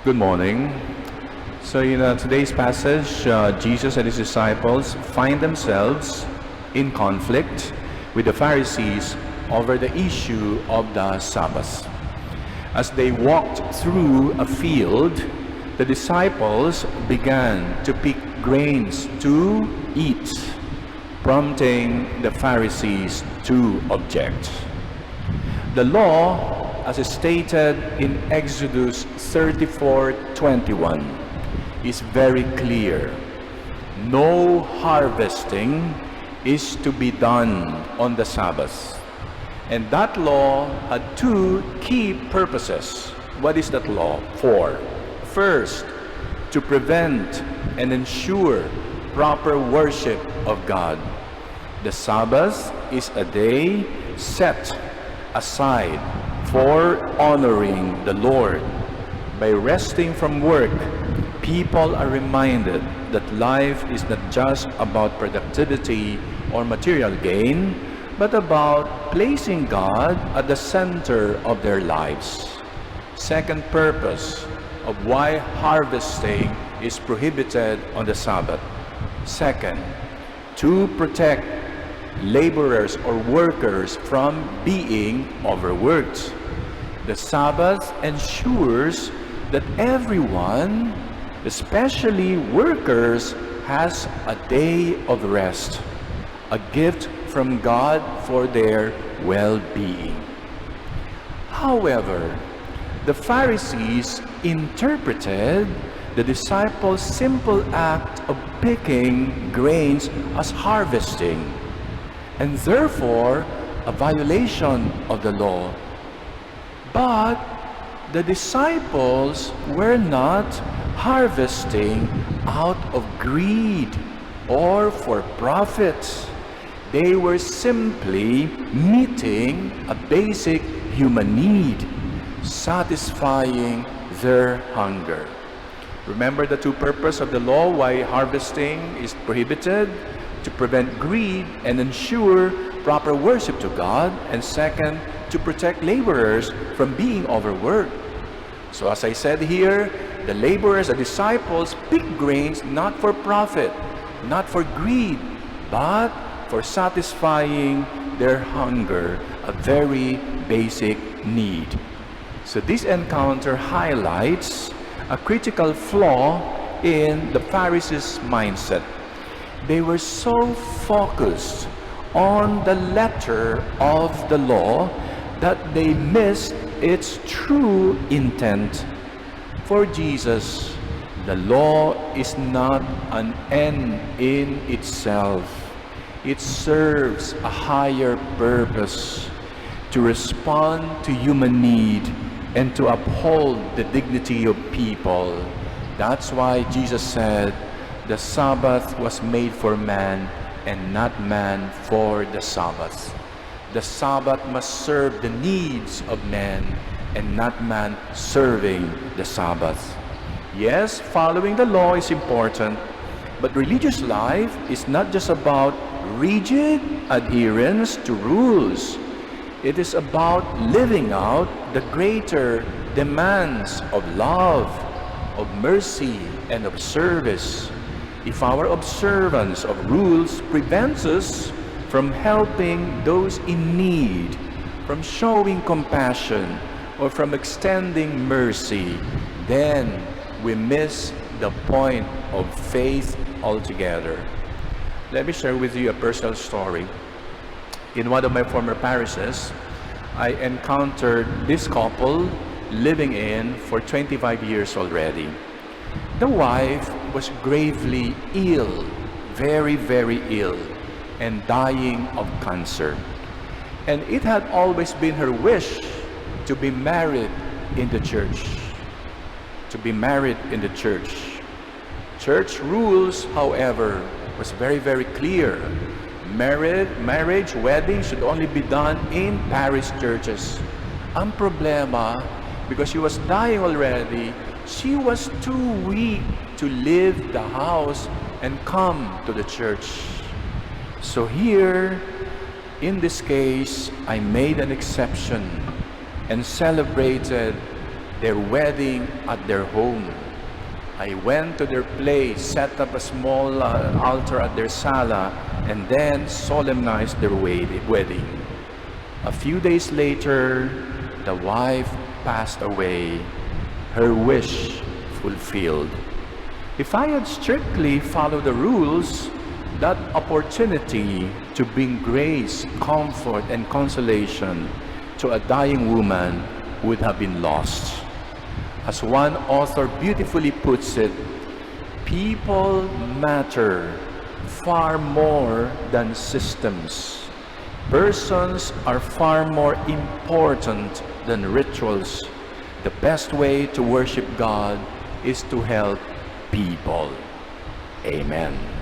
Good morning. So in today's passage, Jesus and his disciples find themselves in conflict with the Pharisees over the issue of the Sabbath. As they walked through a field, the disciples began to pick grains to eat, prompting the Pharisees to object. The law, as is stated in Exodus 34:21, is very clear. No harvesting is to be done on the Sabbath. And that law had two key purposes. What is that law for? First, to prevent and ensure proper worship of God. The Sabbath is a day set aside for honoring the Lord. By resting from work, people are reminded that life is not just about productivity or material gain, but about placing God at the center of their lives. Second purpose of why harvesting is prohibited on the Sabbath. Second, to protect laborers or workers from being overworked. The Sabbath ensures that everyone, especially workers, has a day of rest, a gift from God for their well-being. However, the Pharisees interpreted the disciples' simple act of picking grains as harvesting, and therefore a violation of the law. But the disciples were not harvesting out of greed or for profit. They were simply meeting a basic human need, satisfying their hunger. Remember the two purposes of the law, why harvesting is prohibited? To prevent greed and ensure proper worship to God, and second, to protect laborers from being overworked. So as I said here, the laborers, the disciples, pick grains not for profit, not for greed, but for satisfying their hunger, a very basic need. So this encounter highlights a critical flaw in the Pharisees' mindset. They were so focused on the letter of the law that they missed its true intent. For Jesus, the law is not an end in itself. It serves a higher purpose, to respond to human need and to uphold the dignity of people. That's why Jesus said, the Sabbath was made for man and not man for the Sabbath. The Sabbath must serve the needs of man and not man serving the Sabbath. Yes, following the law is important, but religious life is not just about rigid adherence to rules. It is about living out the greater demands of love, of mercy, and of service. If our observance of rules prevents us from helping those in need, from showing compassion, or from extending mercy, then we miss the point of faith altogether. Let me share with you a personal story. In one of my former parishes, I encountered this couple living in for 25 years already. The wife was gravely ill, very, very ill, and dying of cancer. And it had always been her wish to be married in the church. To be married in the church. Church rules, however, was very, very clear. Marriage, wedding should only be done in parish churches. Ang problema, because she was dying already, she was too weak to leave the house and come to the church. So here, in this case, I made an exception and celebrated their wedding at their home. I went to their place, set up a small altar at their sala, and then solemnized their wedding. A few days later, the wife passed away, her wish fulfilled. If I had strictly followed the rules, that opportunity to bring grace, comfort, and consolation to a dying woman would have been lost. As one author beautifully puts it, people matter far more than systems. Persons are far more important than rituals. The best way to worship God is to help people. Amen.